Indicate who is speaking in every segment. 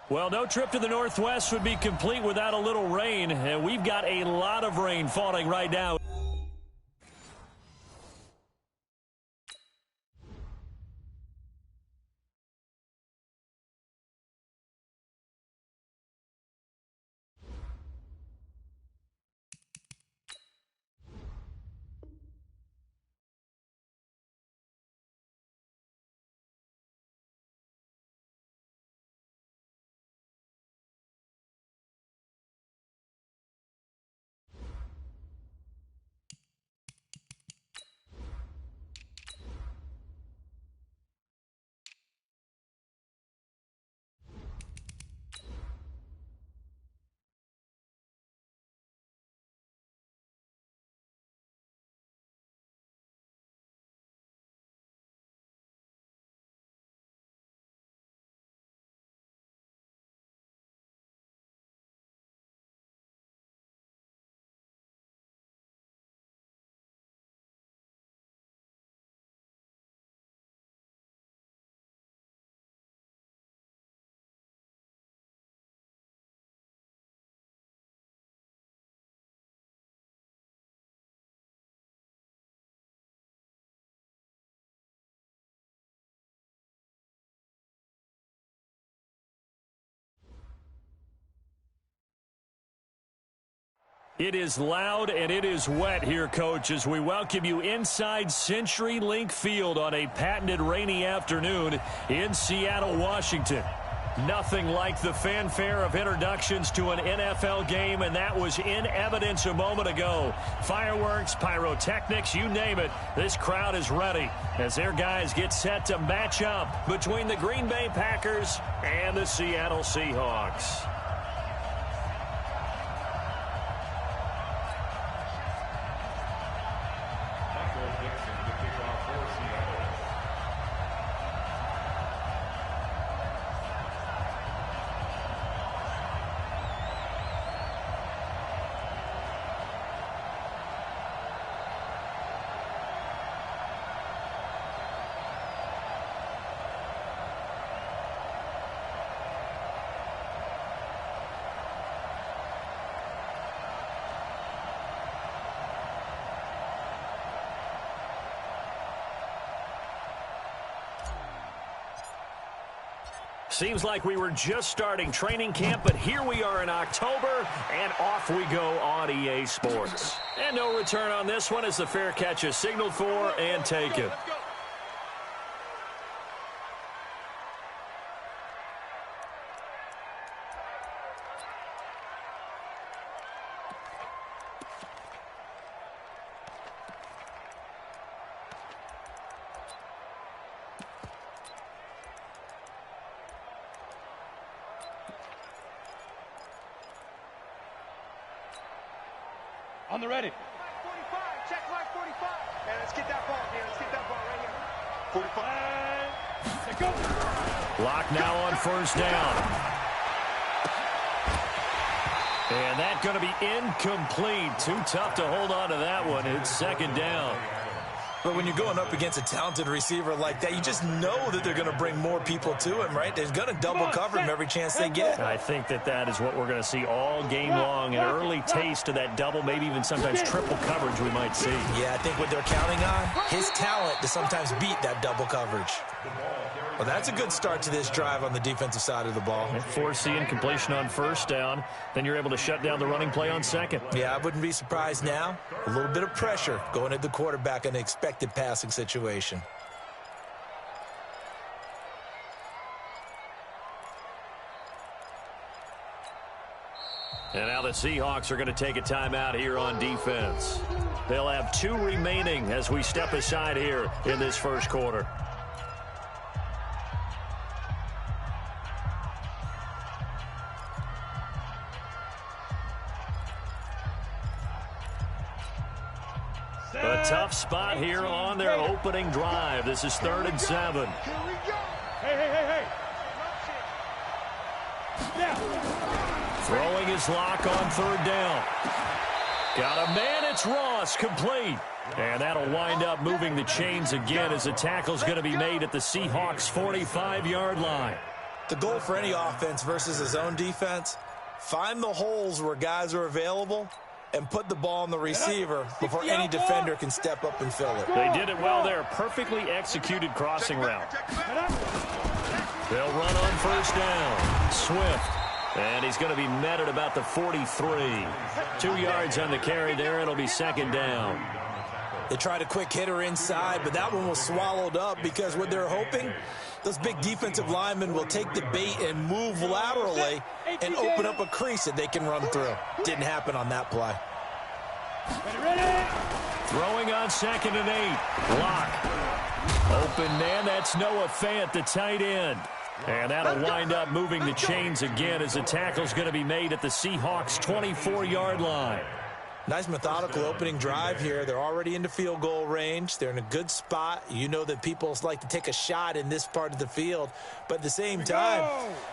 Speaker 1: Well, no trip to the Northwest would be complete without a little rain, and we've got a lot of rain falling right now. It is loud and it is wet here, Coach, as we welcome you inside CenturyLink Field on a patented rainy afternoon in Seattle, Washington. Nothing like the fanfare of introductions to an NFL game, and that was in evidence a moment ago. Fireworks, pyrotechnics, you name it, this crowd is ready as their guys get set to match up between the Green Bay Packers and the Seattle Seahawks. Seems like we were just starting training camp, but here we are in October, and off we go on EA Sports. And no return on this one as the fair catch is signaled for and taken.
Speaker 2: On the ready.
Speaker 3: 45, check mark 45. Yeah, let's get that ball here. Let's get that ball right here. 45.
Speaker 1: Go. Lock now on first down. And that's going to be incomplete. Too tough to hold on to that one. It's second down.
Speaker 4: But when you're going up against a talented receiver like that, you just know that they're going to bring more people to him, right? They're going to double cover him every chance they get.
Speaker 1: I think that is what we're going to see all game long. An early taste of that double, maybe even sometimes triple coverage we might see.
Speaker 4: Yeah, I think what they're counting on, his talent to sometimes beat that double coverage. Well, that's a good start to this drive on the defensive side of the ball.
Speaker 1: Forcing completion on first down. Then you're able to shut down the running play on second.
Speaker 4: Yeah, I wouldn't be surprised now. A little bit of pressure going at the quarterback in an expected passing situation.
Speaker 1: And now the Seahawks are going to take a timeout here on defense. They'll have 2 remaining as we step aside here in this first quarter. A tough spot here on their opening drive. This is 3rd and 7.
Speaker 3: Here we go.
Speaker 2: Hey.
Speaker 3: Now.
Speaker 1: Throwing his lock on 3rd down. Got a man, it's Ross, complete. And that'll wind up moving the chains again as the tackle's going to be made at the Seahawks' 45-yard line.
Speaker 4: The goal for any offense versus his own defense, find the holes where guys are available and put the ball on the receiver before any defender can step up and fill it.
Speaker 1: They did it well there. Perfectly executed crossing route. They'll run on first down. Swift. And he's going to be met at about the 43. 2 yards on the carry there. It'll be second down.
Speaker 4: They tried a quick hitter inside, but that one was swallowed up because what they're hoping, those big defensive linemen will take the bait and move laterally and open up a crease that they can run through. Didn't happen on that play.
Speaker 1: Throwing on 2nd and 8. Block. Open man, that's Noah Fant, the tight end. And that'll wind up moving the chains again as the tackle's going to be made at the Seahawks' 24-yard line.
Speaker 4: Nice methodical opening drive here. They're already into field goal range. They're in a good spot. You know that people like to take a shot in this part of the field. But at the same time,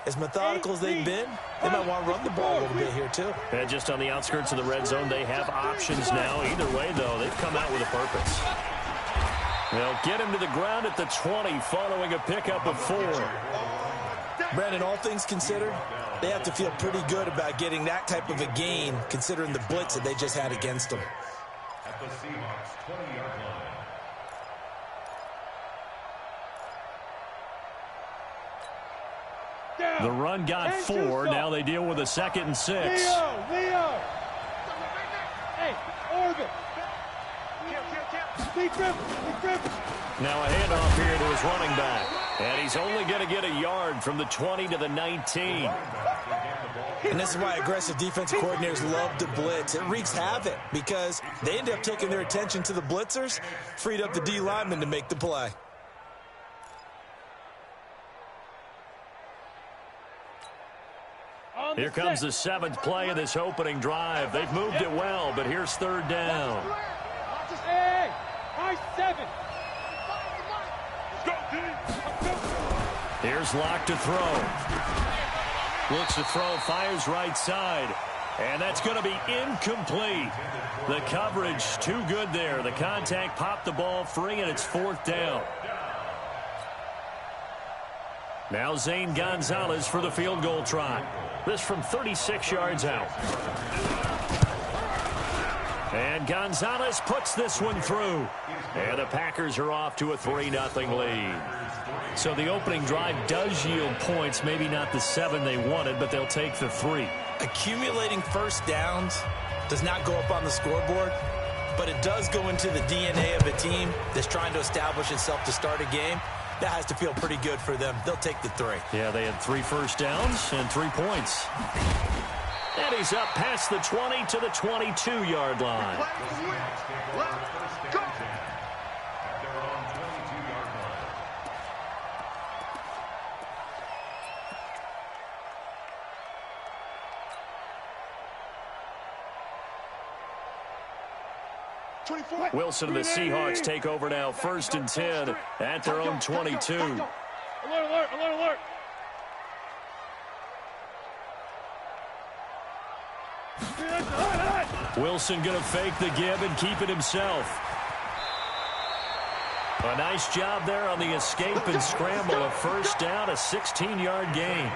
Speaker 4: as methodical as they've been, they might want to run the ball a little bit here too.
Speaker 1: And just on the outskirts of the red zone, they have options now. Either way, though, they've come out with a purpose. They'll get him to the ground at the 20 following a pickup of 4.
Speaker 4: Brandon, all things considered, they have to feel pretty good about getting that type of a gain considering the blitz that they just had against them.
Speaker 5: At the Seahawks 20-yard line.
Speaker 1: The run got 4. Now they deal with a 2nd and 6.
Speaker 3: Leo! Hey, Orbit!
Speaker 1: Now a handoff here to his running back. And he's only going to get a yard from the 20 to the 19.
Speaker 4: And this is why aggressive defensive coordinators love to blitz. It wreaks havoc because they end up taking their attention to the blitzers, freed up the D lineman to make the play.
Speaker 1: Here comes the 7th play of this opening drive. They've moved it well, but here's 3rd down.
Speaker 3: Hey, high 7.
Speaker 1: Here's Locke to throw. Looks to throw, fires right side. And that's going to be incomplete. The coverage too good there. The contact popped the ball free, and it's 4th down. Now Zane Gonzalez for the field goal try. This from 36 yards out. And Gonzalez puts this one through. And the Packers are off to a 3-0 lead. So the opening drive does yield points, maybe not the 7 they wanted, but they'll take the 3.
Speaker 4: Accumulating first downs does not go up on the scoreboard, but it does go into the DNA of a team that's trying to establish itself to start a game. That has to feel pretty good for them. They'll take the 3.
Speaker 1: Yeah, they had 3 first downs and 3 points. And he's up past the 20 to the 22-yard line. Wilson and the Seahawks take over now, 1st and 10 at their own 22.
Speaker 3: Alert, alert, alert, alert.
Speaker 1: Wilson going to fake the give and keep it himself. A nice job there on the escape and scramble. A 1st down, a 16-yard gain.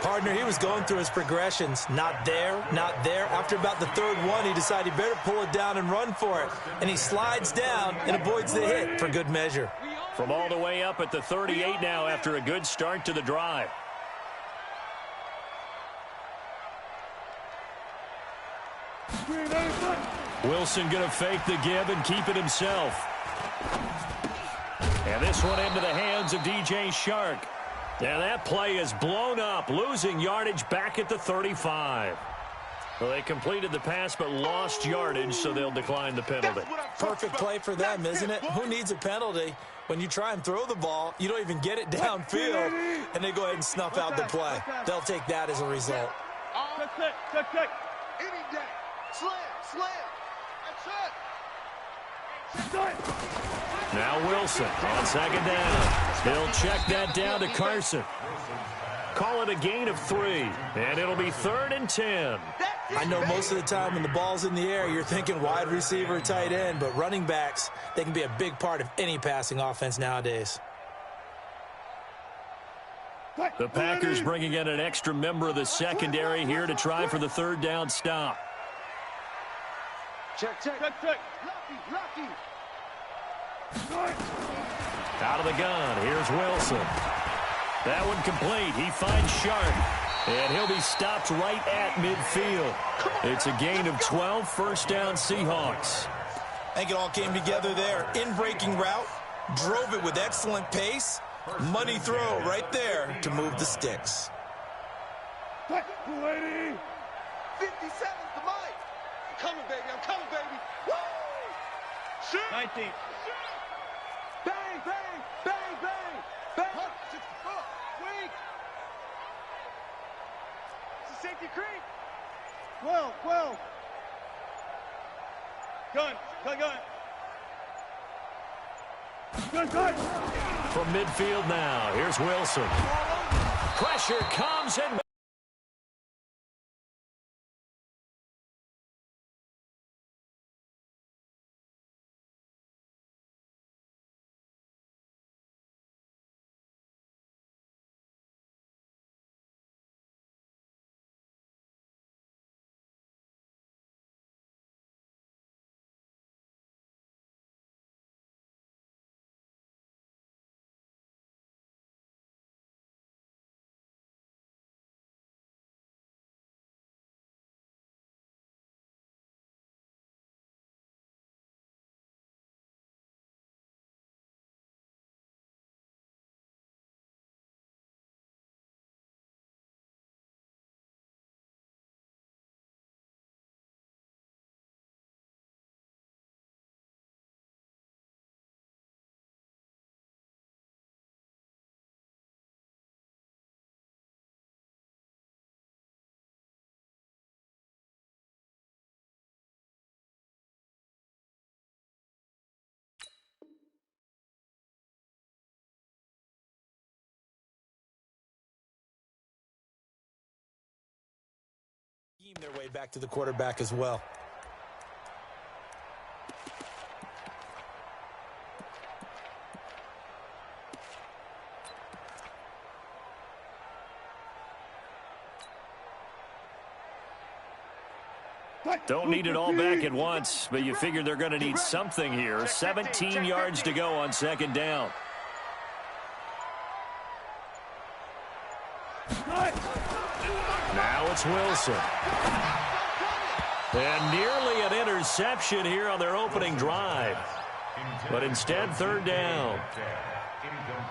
Speaker 4: Partner, he was going through his progressions. Not there, not there. After about the 3rd one, he decided he better pull it down and run for it. And he slides down and avoids the hit for good measure.
Speaker 1: From all the way up at the 38 now after a good start to the drive. Wilson going to fake the give and keep it himself. And this one into the hands of DJ Shark. And that play is blown up, losing yardage back at the 35. Well, they completed the pass but lost yardage, so they'll decline the penalty.
Speaker 4: Perfect play for them, isn't it? Who needs a penalty? When you try and throw the ball, you don't even get it downfield, and they go ahead and snuff out the play. They'll take that as a result.
Speaker 3: Check. Any day. Slam. That's it.
Speaker 1: Now Wilson on 2nd down. He'll check that down to Carson. Call it a gain of 3, and it'll be 3rd and 10.
Speaker 4: I know most of the time when the ball's in the air, you're thinking wide receiver, tight end, but running backs, they can be a big part of any passing offense nowadays.
Speaker 1: The Packers bringing in an extra member of the secondary here to try for the third down stop.
Speaker 3: Check. Lucky.
Speaker 1: Out of the gun, here's Wilson. That one complete. He finds Sharp, and he'll be stopped right at midfield. It's a gain of 12, first down Seahawks.
Speaker 4: I think it all came together there. In-breaking route, drove it with excellent pace. Money throw right there to move the sticks.
Speaker 3: 57's the mic. I'm coming, baby. Woo! Shoot! 19. Bang. Weak. It's a safety creep. 12. Gun.
Speaker 1: From midfield now, here's Wilson. Pressure comes and
Speaker 4: Their way back to the quarterback as well.
Speaker 1: don't need it all back at once, but you figure they're going to need something here. 17 yards to go on second down. Now it's Wilson. And nearly an interception here on their opening drive. But instead, third down.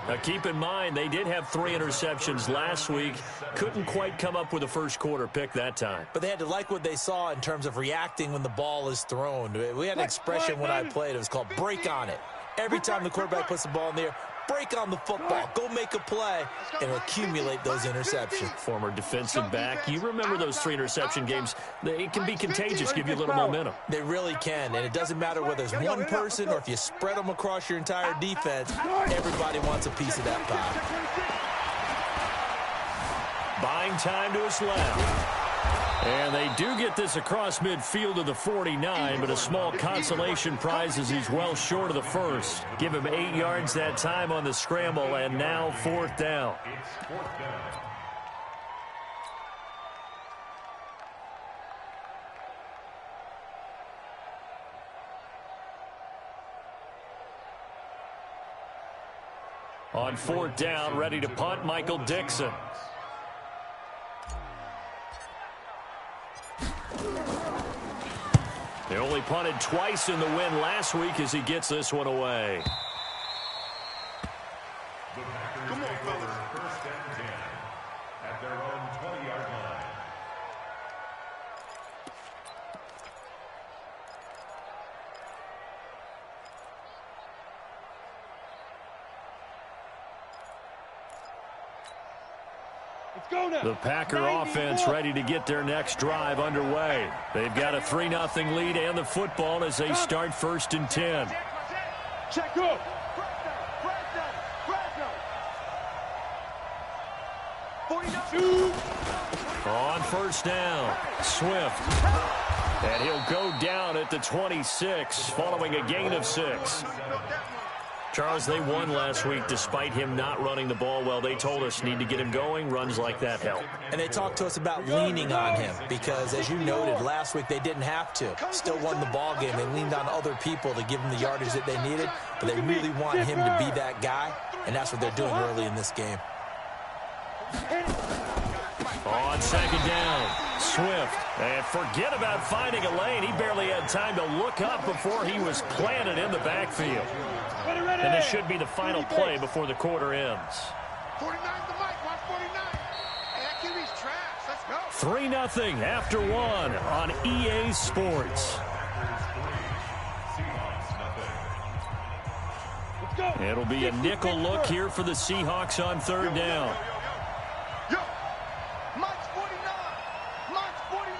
Speaker 1: Now keep in mind, they did have 3 interceptions last week. Couldn't quite come up with a first quarter pick that time.
Speaker 4: But they had to like what they saw in terms of reacting when the ball is thrown. We had an expression when I played. It was called break on it. Every time the quarterback puts the ball in the air, break on the football. Go make a play and accumulate those interceptions.
Speaker 1: Former defensive back. You remember those 3 interception games. It can be contagious, give you a little momentum.
Speaker 4: They really can, and it doesn't matter whether it's one person or if you spread them across your entire defense. Everybody wants a piece of that pie.
Speaker 1: Buying time to his left. And they do get this across midfield to the 49, but a small consolation prize as he's well short of the first. Give him 8 yards that time on the scramble, and now fourth down.
Speaker 5: It's fourth down.
Speaker 1: On fourth down, ready to punt, Michael Dixon. They only punted twice in the win last week as he gets this one away.
Speaker 5: The Packers take over first and 10 at their own 20-yard line.
Speaker 2: Let's go now.
Speaker 1: The Packer offense ready to get their next drive underway. They've got a 3-0 lead and the football as they start first and 10.
Speaker 2: Check go.
Speaker 1: On first down, Swift. And he'll go down at the 26 following a gain of 6. Charles, they won last week despite him not running the ball well. They told us need to get him going. Runs like that help.
Speaker 4: And they talked to us about leaning on him because, as you noted, last week they didn't have to. Still won the ball game. They leaned on other people to give them the yardage that they needed, but they really want him to be that guy, and that's what they're doing early in this game.
Speaker 1: On second down, Swift. And forget about finding a lane. He barely had time to look up before he was planted in the backfield. And this should be the final play before the quarter ends.
Speaker 3: 49 the mic, watch 49. Hey, that QB's trash. Let's go.
Speaker 1: 3-0 after one on EA Sports. It'll be a nickel look here for the Seahawks on third down.
Speaker 3: Yo, Mike's 49. Mike's 49.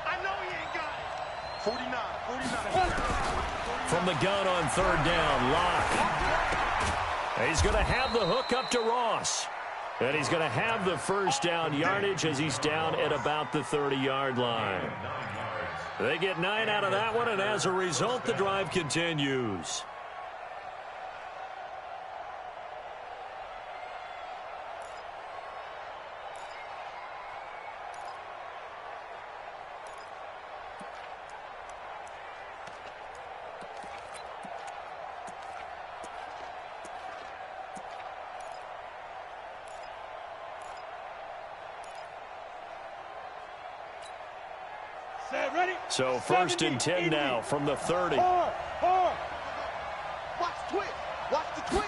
Speaker 3: I know he ain't got it. 49.
Speaker 1: From the gun on third down, Locke. He's going to have the hook up to Ross. And he's going to have the first down yardage as he's down at about the 30-yard line. They get 9 out of that one, and as a result, the drive continues. So first and 10 now from the 30.
Speaker 3: Watch twist. Watch the twist.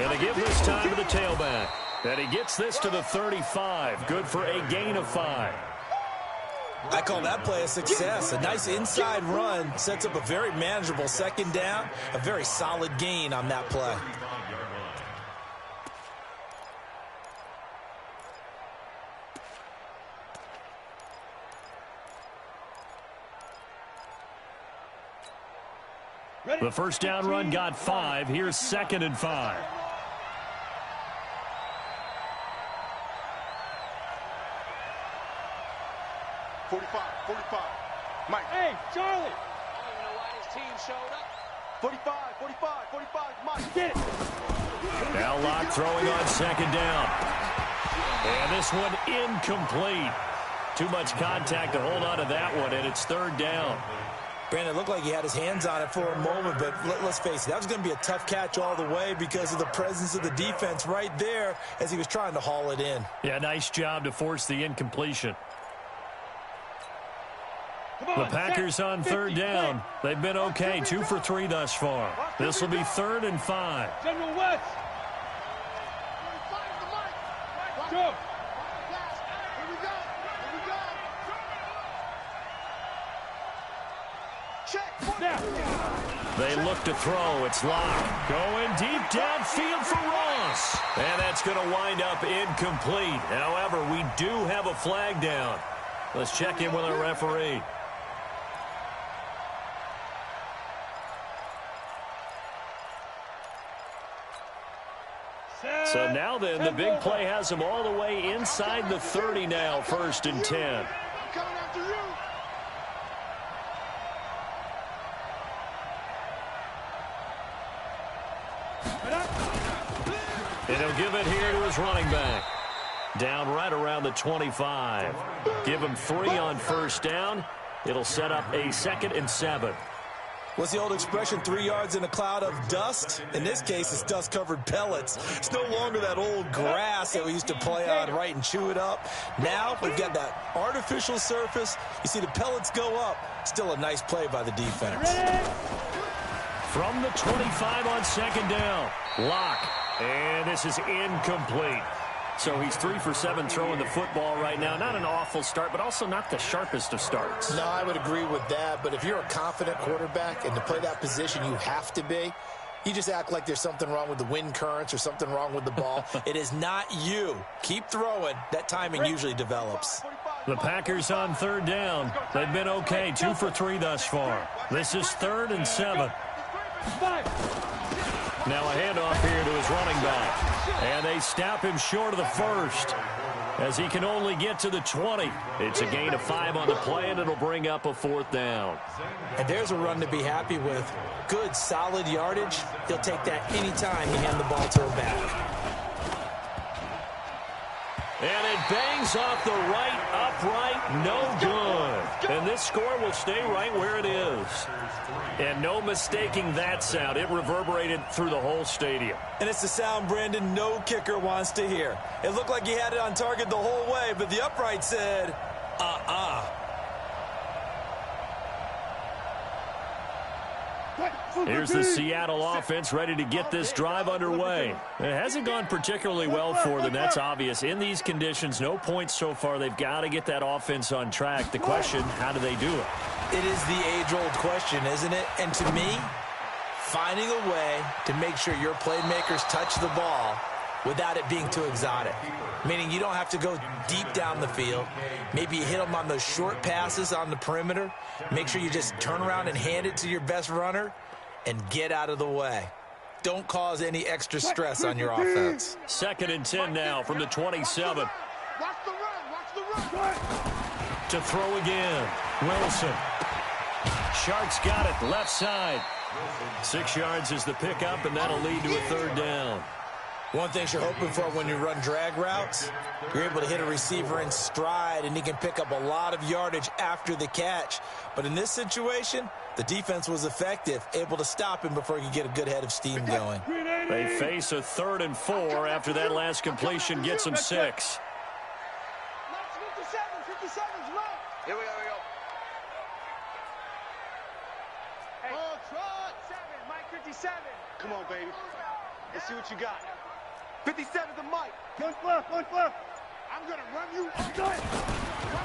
Speaker 1: And they give this time to the tailback. And he gets this to the 35. Good for a gain of 5.
Speaker 4: I call that play a success. A nice inside run sets up a very manageable second down. A very solid gain on that play.
Speaker 1: The first down run got 5. Here's 2nd and 5.
Speaker 3: 45. Mike.
Speaker 2: Hey, Charlie.
Speaker 3: I don't even know why this team showed up. 45, Mike.
Speaker 2: Get it.
Speaker 1: Now Locke throwing on second down. And this one incomplete. Too much contact to hold on to that one, and it's third down.
Speaker 4: Brandon, it looked like he had his hands on it for a moment, but let's face it, that was going to be a tough catch all the way because of the presence of the defense right there as he was trying to haul it in.
Speaker 1: Yeah, nice job to force the incompletion. The Packers on third down. They've been okay, 2 for 3 thus far. This will be 3rd and 5.
Speaker 2: General West. Go.
Speaker 1: They look to throw. It's Locke. Going deep downfield for Ross. And that's going to wind up incomplete. However, we do have a flag down. Let's check in with our referee. So now then, the big play has them all the way inside the 30 now, 1st and 10. And he'll give it here to his running back. Down right around the 25. Give him 3 on first down. It'll set up a 2nd and 7.
Speaker 4: What's the old expression, 3 yards in a cloud of dust? In this case, it's dust-covered pellets. It's no longer that old grass that we used to play on, right, and chew it up. Now we've got that artificial surface. You see the pellets go up. Still a nice play by the defense.
Speaker 1: From the 25 on second down. Locke. And this is incomplete. So he's 3 for 7 throwing the football right now. Not an awful start, but also not the sharpest of starts.
Speaker 6: No, I would agree with that. But if you're a confident quarterback and to play that position, you have to be. You just act like there's something wrong with the wind currents or something wrong with the ball.
Speaker 4: It is not you. Keep throwing. That timing usually develops.
Speaker 1: The Packers on third down. They've been okay, 2 for 3 thus far. This is 3rd and 7. Now a handoff here to his running back. And they snap him short of the first. as he can only get to the 20. It's a gain of 5 on the play, and it'll bring up a 4th down.
Speaker 4: And there's a run to be happy with. Good, solid yardage. He'll take that anytime you hand the ball to him back.
Speaker 1: And it bangs off the right upright, no good. And this score will stay right where it is. And no mistaking that sound. It reverberated through the whole stadium.
Speaker 4: And it's the sound, Brandon, no kicker wants to hear. It looked like he had it on target the whole way, but the upright said,
Speaker 1: Here's the Seattle offense ready to get this drive underway. It hasn't gone particularly well for them. That's obvious. In these conditions, no points so far. They've got to get that offense on track. The question, how do they do it?
Speaker 4: It is the age-old question, isn't it? And to me, finding a way to make sure your playmakers touch the ball without it being too exotic. Meaning you don't have to go deep down the field. Maybe you hit them on those short passes on the perimeter. Make sure you just turn around and hand it to your best runner and get out of the way. Don't cause any extra stress on your offense.
Speaker 1: 2nd and 10 now from the 27.
Speaker 3: Watch the run. Watch the run.
Speaker 1: To throw again. Wilson. Sharks got it. Left side. 6 yards is the pickup, and that'll lead to a 3rd down.
Speaker 4: One thing you're hoping for when you run drag routes, you're able to hit a receiver in stride, and he can pick up a lot of yardage after the catch. But in this situation, the defense was effective, able to stop him before he could get a good head of steam going.
Speaker 1: They face a 3rd and 4 after that last completion gets them 6.
Speaker 3: 57's run. Here we go. Hey, trot. 7, Mike 57. Come on, baby. Let's see what you got. 57 to Mike. One left. I'm going to run you.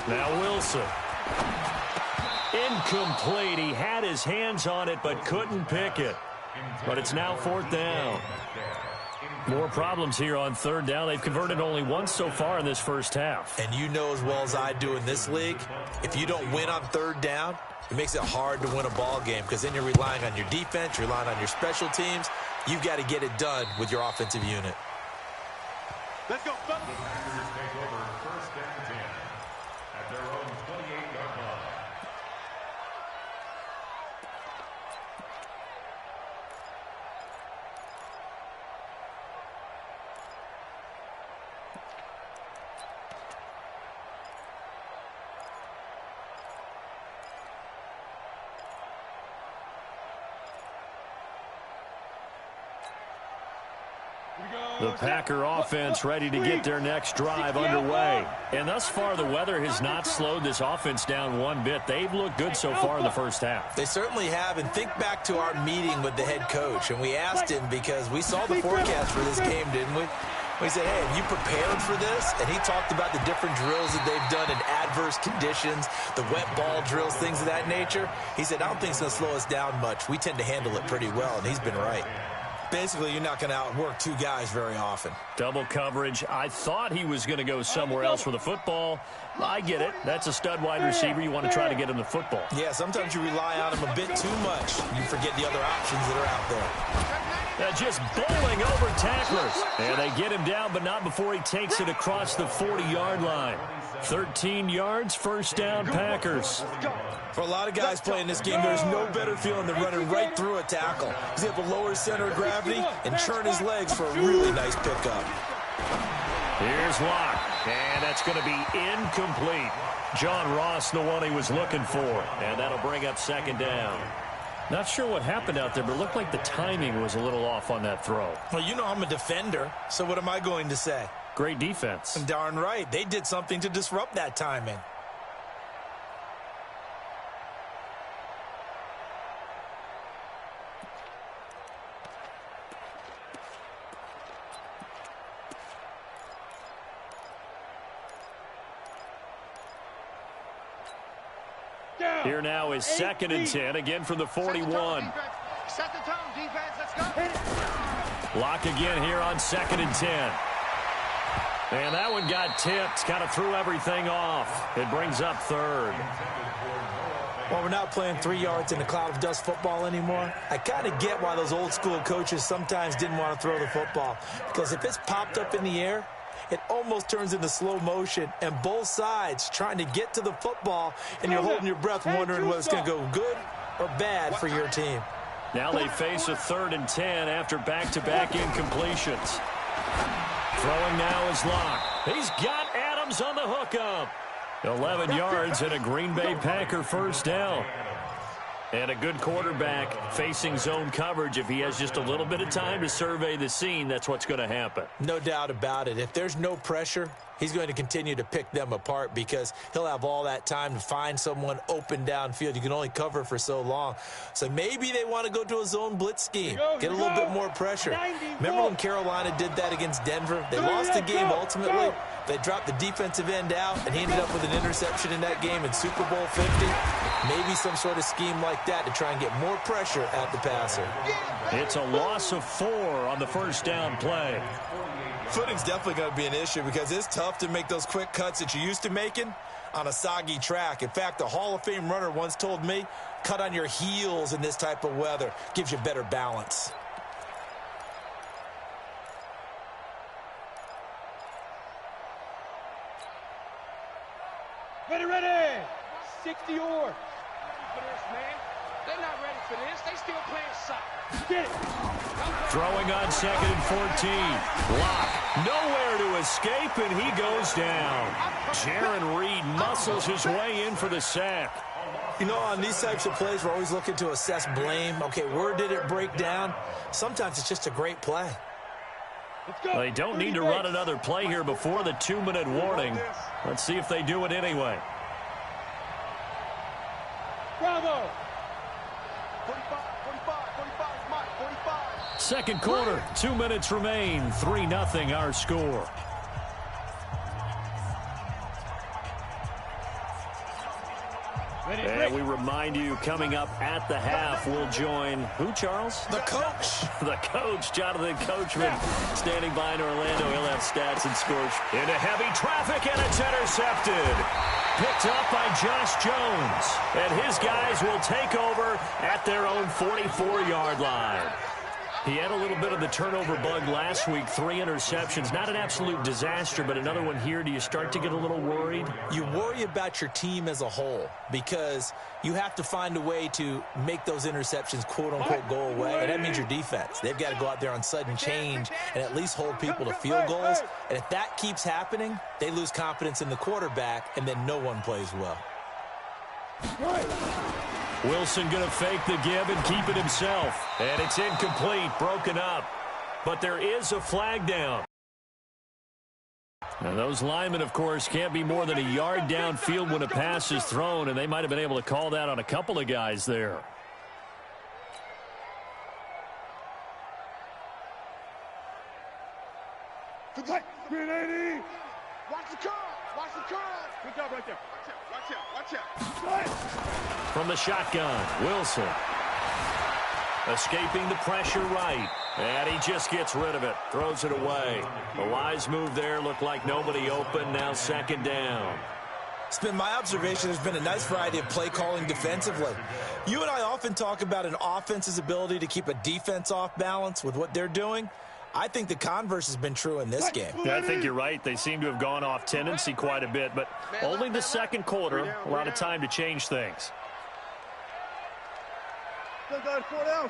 Speaker 1: Now Wilson. Incomplete. He had his hands on it but couldn't pick it. But it's now 4th down. More problems here on 3rd down. They've converted only once so far in this first half.
Speaker 4: And you know as well as I do in this league, if you don't win on 3rd down, it makes it hard to win a ball game because then you're relying on your defense, you're relying on your special teams. You've got to get it done with your offensive unit.
Speaker 3: Let's go, fellas.
Speaker 5: The Packers take over 1st and 10 at their own 28-yard line.
Speaker 1: The Packer offense ready to get their next drive underway. And thus far, the weather has not slowed this offense down one bit. They've looked good so far in the first half.
Speaker 4: They certainly have. And think back to our meeting with the head coach. And we asked him because we saw the forecast for this game, didn't we? We said, hey, have you prepared for this? And he talked about the different drills that they've done in adverse conditions, the wet ball drills, things of that nature. He said, I don't think it's going to slow us down much. We tend to handle it pretty well, and he's been right. Basically, you're not going to outwork 2 guys very often.
Speaker 1: Double coverage. I thought he was going to go somewhere else with the football. I get it. That's a stud wide receiver. You want to try to get him the football.
Speaker 4: Yeah, sometimes you rely on him a bit too much. You forget the other options that are out there.
Speaker 1: Just bowling over tacklers. And they get him down, but not before he takes it across the 40-yard line. 13 yards, 1st down, Packers.
Speaker 4: For a lot of guys playing this game, there's no better feeling than running right through a tackle. He's able to lower his center of gravity and churn his legs for a really nice pickup.
Speaker 1: Here's Locke, and that's going to be incomplete. John Ross, the one he was looking for, and that'll bring up 2nd down. Not sure what happened out there, but it looked like the timing was a little off on that throw.
Speaker 4: Well, you know I'm a defender, so what am I going to say?
Speaker 1: Great defense.
Speaker 4: Darn right. They did something to disrupt that timing.
Speaker 1: Here now is 2nd and 10, again from the 41.
Speaker 3: Set the tone, defense. Let's go.
Speaker 1: Lock again here on 2nd and 10. And that one got tipped, kind of threw everything off. It brings up 3rd.
Speaker 4: Well, we're not playing 3 yards in a cloud of dust football anymore. I kind of get why those old school coaches sometimes didn't want to throw the football. Because if it's popped up in the air, it almost turns into slow motion, and both sides trying to get to the football, and you're holding your breath wondering whether it's going to go good or bad for your team.
Speaker 1: Now they face a 3rd and 10 after back-to-back incompletions. Throwing now is Locke. He's got Adams on the hookup. 11 yards and a Green Bay Packer first down. And a good quarterback facing zone coverage. If he has just a little bit of time to survey the scene, that's what's going to happen.
Speaker 4: No doubt about it. If there's no pressure, he's going to continue to pick them apart because he'll have all that time to find someone open downfield. You can only cover for so long. So maybe they want to go to a zone blitz scheme, get a little bit more pressure. Remember when Carolina did that against Denver? They lost the game ultimately. They dropped the defensive end out, and he ended up with an interception in that game in Super Bowl 50. Maybe some sort of scheme like that to try and get more pressure at the passer.
Speaker 1: It's a loss of 4 on the first down play.
Speaker 4: Footing's definitely going to be an issue because it's tough to make those quick cuts that you're used to making on a soggy track. In fact, a Hall of Fame runner once told me, cut on your heels in this type of weather. Gives you better balance.
Speaker 2: Ready. 60 or.
Speaker 3: For this, man. They're not ready for this. They still playing soccer.
Speaker 2: Get it.
Speaker 1: Throwing on 2nd and 14. Locke nowhere to escape, and he goes down. Jaron Reed muscles his way in for the sack.
Speaker 4: You know, on these types of plays, we're always looking to assess blame. Okay, where did it break down? Sometimes it's just a great play.
Speaker 1: They don't need to run another play here before the 2-minute warning. Let's see if they do it anyway.
Speaker 2: Bravo.
Speaker 3: 45, Mike, 45.
Speaker 1: Second quarter, 2 minutes remain. 3-0 our score. And we remind you, coming up at the half, we'll join who, Charles?
Speaker 4: The coach.
Speaker 1: The coach, Jonathan Coachman, standing by in Orlando. He'll have stats and scores. Into heavy traffic, and it's intercepted. Picked up by Josh Jones. And his guys will take over at their own 44-yard line. He had a little bit of the turnover bug last week, 3 interceptions. Not an absolute disaster, but another one here. Do you start to get a little worried?
Speaker 4: You worry about your team as a whole because you have to find a way to make those interceptions, quote-unquote, go away. And that means your defense. They've got to go out there on sudden change and at least hold people to field goals. And if that keeps happening, they lose confidence in the quarterback, and then no one plays well.
Speaker 1: Wilson going to fake the give and keep it himself. And it's incomplete, broken up. But there is a flag down. Now those linemen, of course, can't be more than a yard downfield when a pass is thrown, and they might have been able to call that on a couple of guys there.
Speaker 2: $380.
Speaker 3: Watch the curl. Watch the curl.
Speaker 2: Good job right there.
Speaker 3: Watch out.
Speaker 1: From the shotgun, Wilson. Escaping the pressure right. And he just gets rid of it. Throws it away. A wise move there. Looked like nobody open. Now 2nd down.
Speaker 4: It's been my observation there's been a nice variety of play calling defensively. You and I often talk about an offense's ability to keep a defense off balance with what they're doing. I think the converse has been true in this game.
Speaker 1: Yeah, I think you're right. They seem to have gone off tendency quite a bit, but only the second quarter, a lot of time to change things.
Speaker 2: Still got 4 down.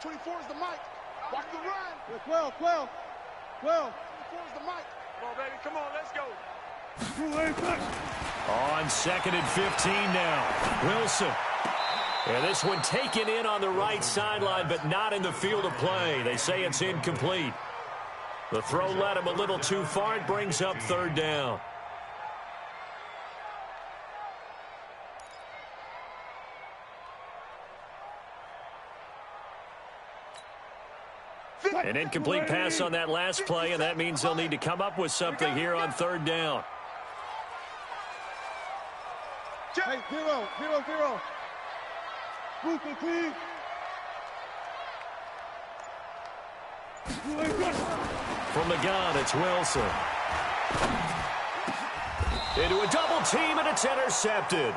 Speaker 3: 24 is the mic. Watch the run.
Speaker 2: 12.
Speaker 3: 24 is the mic. Come on, baby. Come on, let's go.
Speaker 1: On 2nd and 15 now. Wilson. And this one taken in on the right sideline, but not in the field of play. They say it's incomplete. The throw led him a little too far. It brings up 3rd down. An incomplete pass on that last play, and that means they'll need to come up with something here on 3rd down.
Speaker 2: Hey, 0. From
Speaker 1: the gun, it's Wilson. Into a double team, and it's intercepted.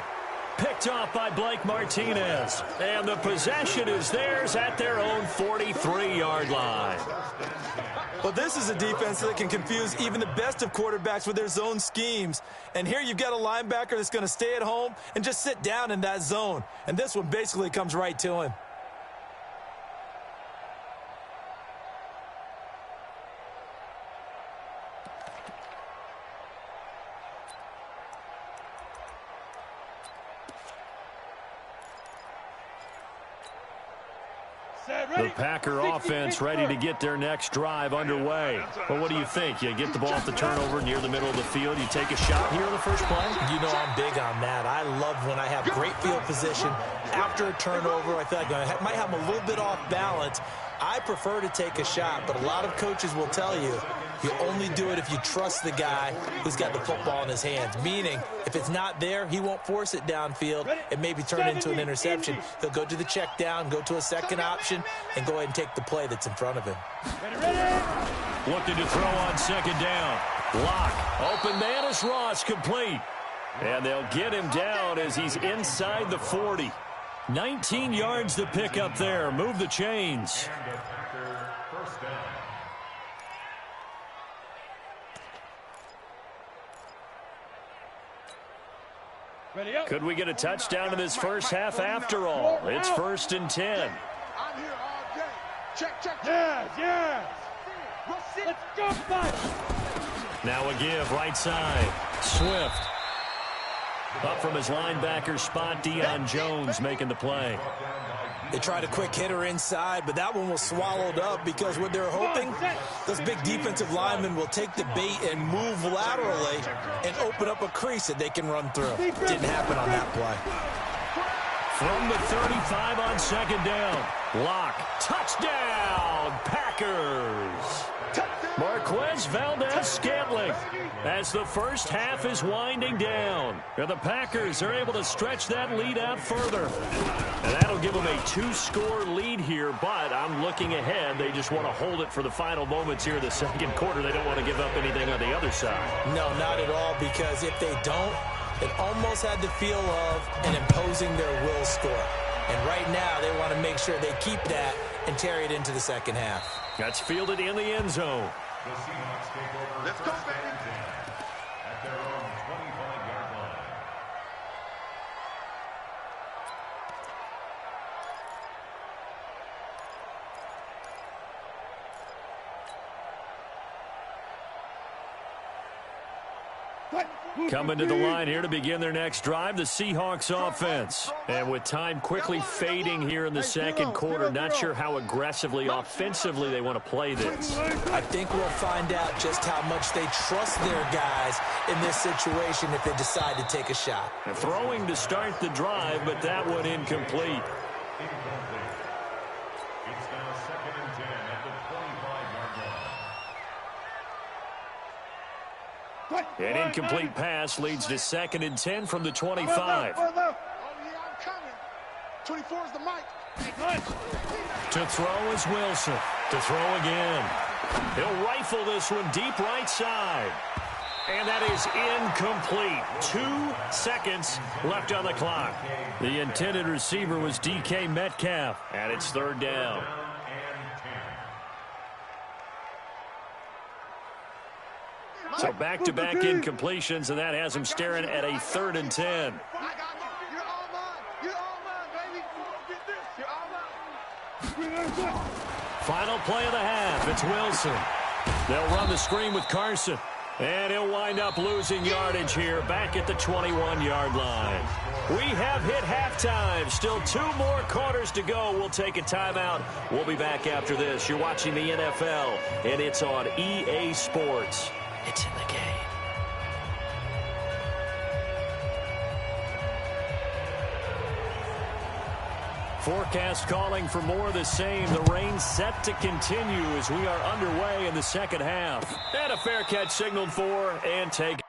Speaker 1: Picked off by Blake Martinez. And the possession is theirs at their own 43-yard line.
Speaker 7: Well, this is a defense that can confuse even the best of quarterbacks with their zone schemes. And here you've got a linebacker that's going to stay at home and just sit down in that zone. And this one basically comes right to him.
Speaker 1: The Packer offense ready to get their next drive underway. Well, what do you think? You get the ball off the turnover near the middle of the field. You take a shot here in the first play?
Speaker 4: You know I'm big on that. I love when I have great field position after a turnover. I feel like I might have a little bit off balance. I prefer to take a shot, but a lot of coaches will tell you you only do it if you trust the guy who's got the football in his hands. Meaning, if it's not there, he won't force it downfield and maybe turn it into an interception. He'll go to the check down, go to a second option, and go ahead and take the play that's in front of him.
Speaker 1: Looking to throw on second down. Lock. Open man is Ross, complete. And they'll get him down as he's inside the 40. 19 yards to pick up there. Move the chains. Could we get a touchdown in this first half after all? It's 1st and 10.
Speaker 3: I'm here all day. Check, check, check.
Speaker 2: Yes, yes.
Speaker 3: Let's go, bud.
Speaker 1: Now a give right side. Swift. Up from his linebacker spot, Deion Jones making the play.
Speaker 4: They tried a quick hitter inside, but that one was swallowed up because what they're hoping, those big defensive linemen will take the bait and move laterally and open up a crease that they can run through. Didn't happen on that play.
Speaker 1: From the 35 on second down. Lock. Touchdown, Packers. Marquez Valdez-Scantling as the first half is winding down. And the Packers are able to stretch that lead out further. And that'll give them a 2-score lead here, but I'm looking ahead. They just want to hold it for the final moments here in the second quarter. They don't want to give up anything on the other side.
Speaker 4: No, not at all, because if they don't, it almost had the feel of an imposing their will score. And right now, they want to make sure they keep that and carry it into the second half.
Speaker 1: That's fielded in the end zone.
Speaker 5: The Seahawks take over.
Speaker 3: Let's go, baby.
Speaker 5: At their own 25-yard line.
Speaker 1: Coming to the line here to begin their next drive, the Seahawks offense. And with time quickly fading here in the second quarter, not sure how aggressively, offensively they want to play this.
Speaker 4: I think we'll find out just how much they trust their guys in this situation if they decide to take a shot.
Speaker 1: Throwing to start the drive, but that one incomplete.
Speaker 5: Incomplete. It's now 2nd and 10 at the 25-yard line.
Speaker 1: An incomplete pass leads to 2nd and 10 from the 25.
Speaker 3: Oh, yeah, I'm coming. 24 is the mic.
Speaker 1: To throw is Wilson. To throw again. He'll rifle this one deep right side. And that is incomplete. 2 seconds left on the clock. The intended receiver was DK Metcalf. And it's 3rd down. So back-to-back incompletions, and that has him staring at a 3rd and 10.
Speaker 3: I got you. You're all mine. You're all mine, baby. Get this. You're all mine.
Speaker 1: Final play of the half. It's Wilson. They'll run the screen with Carson. And he'll wind up losing yardage here back at the 21-yard line. We have hit halftime. Still 2 more quarters to go. We'll take a timeout. We'll be back after this. You're watching the NFL, and it's on EA Sports. It's in the game. Forecast calling for more of the same. The rain set to continue as we are underway in the second half. And a fair catch signaled for and taken.